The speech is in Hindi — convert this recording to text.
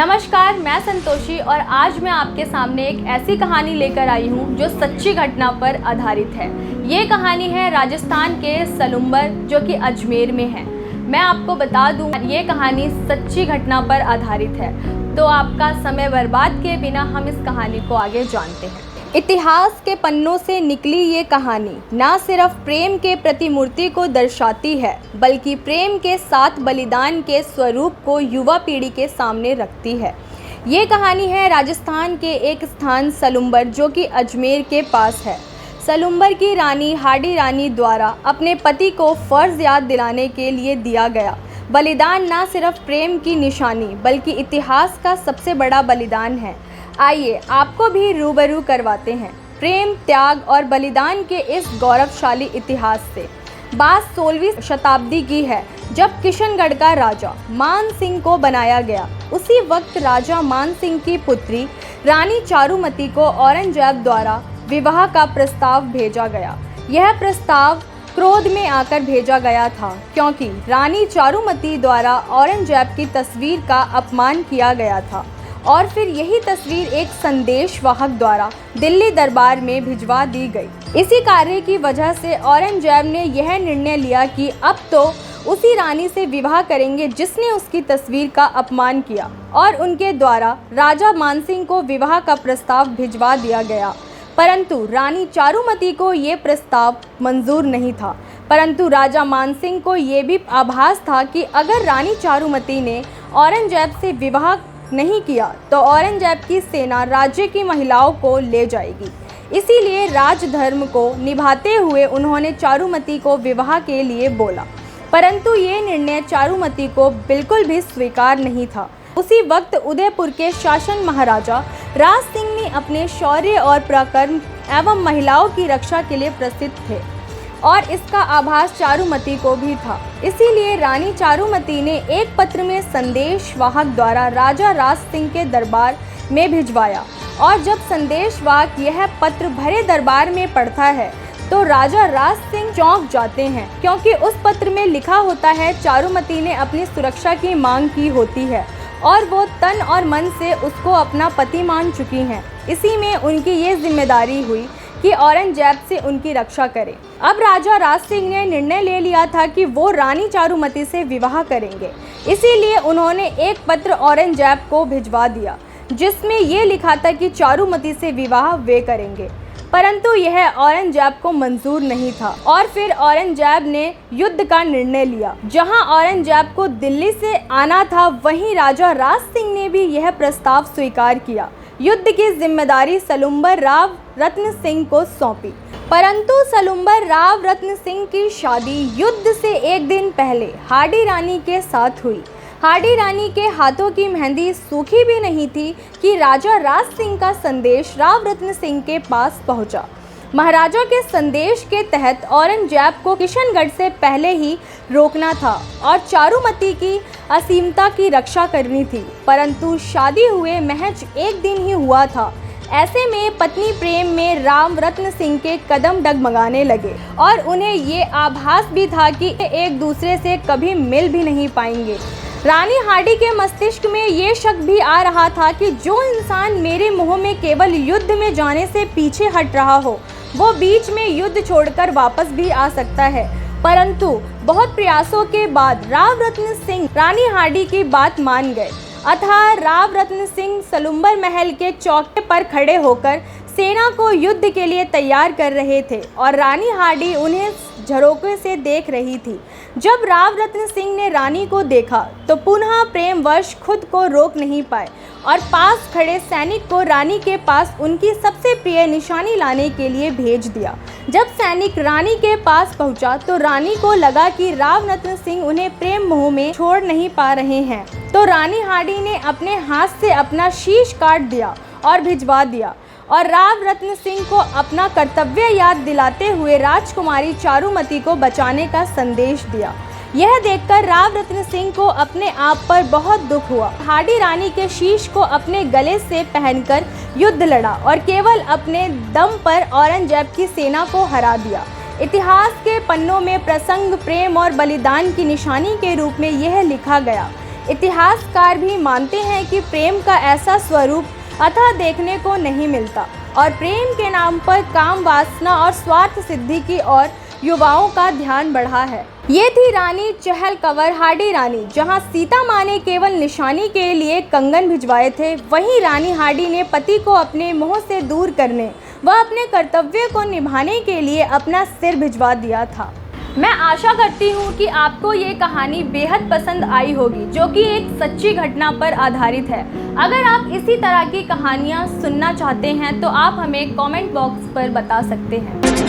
नमस्कार, मैं संतोषी और आज मैं आपके सामने एक ऐसी कहानी लेकर आई हूँ जो सच्ची घटना पर आधारित है। ये कहानी है राजस्थान के सलुम्बर जो कि अजमेर में है। मैं आपको बता दूँ ये कहानी सच्ची घटना पर आधारित है, तो आपका समय बर्बाद किए बिना हम इस कहानी को आगे जानते हैं। इतिहास के पन्नों से निकली ये कहानी ना सिर्फ प्रेम के प्रतिमूर्ति को दर्शाती है, बल्कि प्रेम के साथ बलिदान के स्वरूप को युवा पीढ़ी के सामने रखती है। ये कहानी है राजस्थान के एक स्थान सलुम्बर जो कि अजमेर के पास है। सलुम्बर की रानी हाडी रानी द्वारा अपने पति को फ़र्ज़ याद दिलाने के लिए दिया गया बलिदान ना सिर्फ प्रेम की निशानी बल्कि इतिहास का सबसे बड़ा बलिदान है। आइए आपको भी रूबरू करवाते हैं प्रेम, त्याग और बलिदान के इस गौरवशाली इतिहास से। बात 16वीं शताब्दी की है जब किशनगढ़ का राजा मान सिंह को बनाया गया। उसी वक्त राजा मान सिंह की पुत्री रानी चारुमती को औरंगजेब द्वारा विवाह का प्रस्ताव भेजा गया। यह प्रस्ताव क्रोध में आकर भेजा गया था क्योंकि रानी चारुमती द्वारा औरंगजेब की तस्वीर का अपमान किया गया था और फिर यही तस्वीर एक संदेशवाहक द्वारा दिल्ली दरबार में भिजवा दी गई। इसी कार्य की वजह से औरंगजेब ने यह निर्णय लिया कि अब तो उसी रानी से विवाह करेंगे जिसने उसकी तस्वीर का अपमान किया और उनके द्वारा राजा मानसिंह को विवाह का प्रस्ताव भिजवा दिया गया। परंतु रानी चारुमती को ये प्रस्ताव मंजूर नहीं था। परंतु राजा मानसिंह को ये भी आभास था कि अगर रानी चारुमती ने औरंगजेब से विवाह नहीं किया तो औरंगजेब की सेना राज्य की महिलाओं को ले जाएगी। इसीलिए राजधर्म को निभाते हुए उन्होंने चारुमती को विवाह के लिए बोला, परंतु ये निर्णय चारुमती को बिल्कुल भी स्वीकार नहीं था। उसी वक्त उदयपुर के शासन महाराजा राज सिंह ने अपने शौर्य और पराक्रम एवं महिलाओं की रक्षा के लिए प्रसिद्ध थे और इसका आभास चारुमती को भी था। इसीलिए रानी चारुमती ने एक पत्र में संदेशवाहक द्वारा राजा राज सिंह के दरबार में भिजवाया और जब संदेशवाहक यह पत्र भरे दरबार में पढ़ता है तो राजा राज सिंह चौंक जाते हैं क्योंकि उस पत्र में लिखा होता है चारुमती ने अपनी सुरक्षा की मांग की होती है और वो तन और मन से उसको अपना पति मान चुकी हैं। इसी में उनकी ये जिम्मेदारी हुई कि औरंगजेब से उनकी रक्षा करें। अब राजा राज सिंह ने निर्णय ले लिया था कि वो रानी चारुमती से विवाह करेंगे। इसीलिए उन्होंने एक पत्र औरंगजेब को भिजवा दिया जिसमें ये लिखा था कि चारुमती से विवाह वे करेंगे, परंतु यह औरंगजेब को मंजूर नहीं था और फिर औरंगजेब ने युद्ध का निर्णय लिया। जहां औरंगजेब को दिल्ली से आना था वहीं राजा राज सिंह ने भी यह प्रस्ताव स्वीकार किया। युद्ध की जिम्मेदारी सलुम्बर राव रत्न सिंह को सौंपी, परंतु सलुम्बर राव रत्न सिंह की शादी युद्ध से एक दिन पहले हाडी रानी के साथ हुई। हाडी रानी के हाथों की मेहंदी सूखी भी नहीं थी कि राजा राज सिंह का संदेश राव रत्न सिंह के पास पहुंचा। महाराजा के संदेश के तहत औरंगजेब को किशनगढ़ से पहले ही रोकना था और चारुमती की असीमता की रक्षा करनी थी, परंतु शादी हुए महज एक दिन ही हुआ था। ऐसे में पत्नी प्रेम में राव रत्न सिंह के कदम डगमगाने लगे और उन्हें ये आभास भी था कि एक दूसरे से कभी मिल भी नहीं पाएंगे। रानी हाडी के मस्तिष्क में ये शक भी आ रहा था कि जो इंसान मेरे मुँह में केवल युद्ध में जाने से पीछे हट रहा हो वो बीच में युद्ध छोड़कर वापस भी आ सकता है। परंतु बहुत प्रयासों के बाद राव रत्न सिंह रानी हाडी की बात मान गए। अतः राव रत्न सिंह सलुम्बर महल के चौके पर खड़े होकर सेना को युद्ध के लिए तैयार कर रहे थे और रानी हाडी उन्हें झरोखे से देख रही थी। जब राव रत्न सिंह ने रानी को देखा तो पुनः प्रेमवश खुद को रोक नहीं पाए और पास खड़े सैनिक को रानी के पास उनकी सबसे प्रिय निशानी लाने के लिए भेज दिया। जब सैनिक रानी के पास पहुंचा तो रानी को लगा कि राव रत्न सिंह उन्हें प्रेम मोह में छोड़ नहीं पा रहे हैं, तो रानी हाडी ने अपने हाथ से अपना शीश काट दिया और भिजवा दिया और राव रत्न सिंह को अपना कर्तव्य याद दिलाते हुए राजकुमारी चारुमती को बचाने का संदेश दिया। यह देखकर राव रत्न सिंह को अपने आप पर बहुत दुख हुआ। हाडी रानी के शीश को अपने गले से पहनकर युद्ध लड़ा और केवल अपने दम पर औरंगजेब की सेना को हरा दिया। इतिहास के पन्नों में प्रसंग प्रेम और बलिदान की निशानी के रूप में यह लिखा गया इतिहासकार भी मानते हैं कि प्रेम का ऐसा स्वरूप अतः देखने को नहीं मिलता और प्रेम के नाम पर काम, वासना और स्वार्थ सिद्धि की ओर युवाओं का ध्यान बढ़ा है। ये थी रानी चहल कंवर हार्डी रानी। जहां सीता माँ ने केवल निशानी के लिए कंगन भिजवाए थे, वहीं रानी हार्डी ने पति को अपने मोह से दूर करने व अपने कर्तव्य को निभाने के लिए अपना सिर भिजवा दिया था। मैं आशा करती हूँ कि आपको ये कहानी बेहद पसंद आई होगी, जो कि एक सच्ची घटना पर आधारित है। अगर आप इसी तरह की कहानियाँ सुनना चाहते हैं तो आप हमें कमेंट बॉक्स पर बता सकते हैं।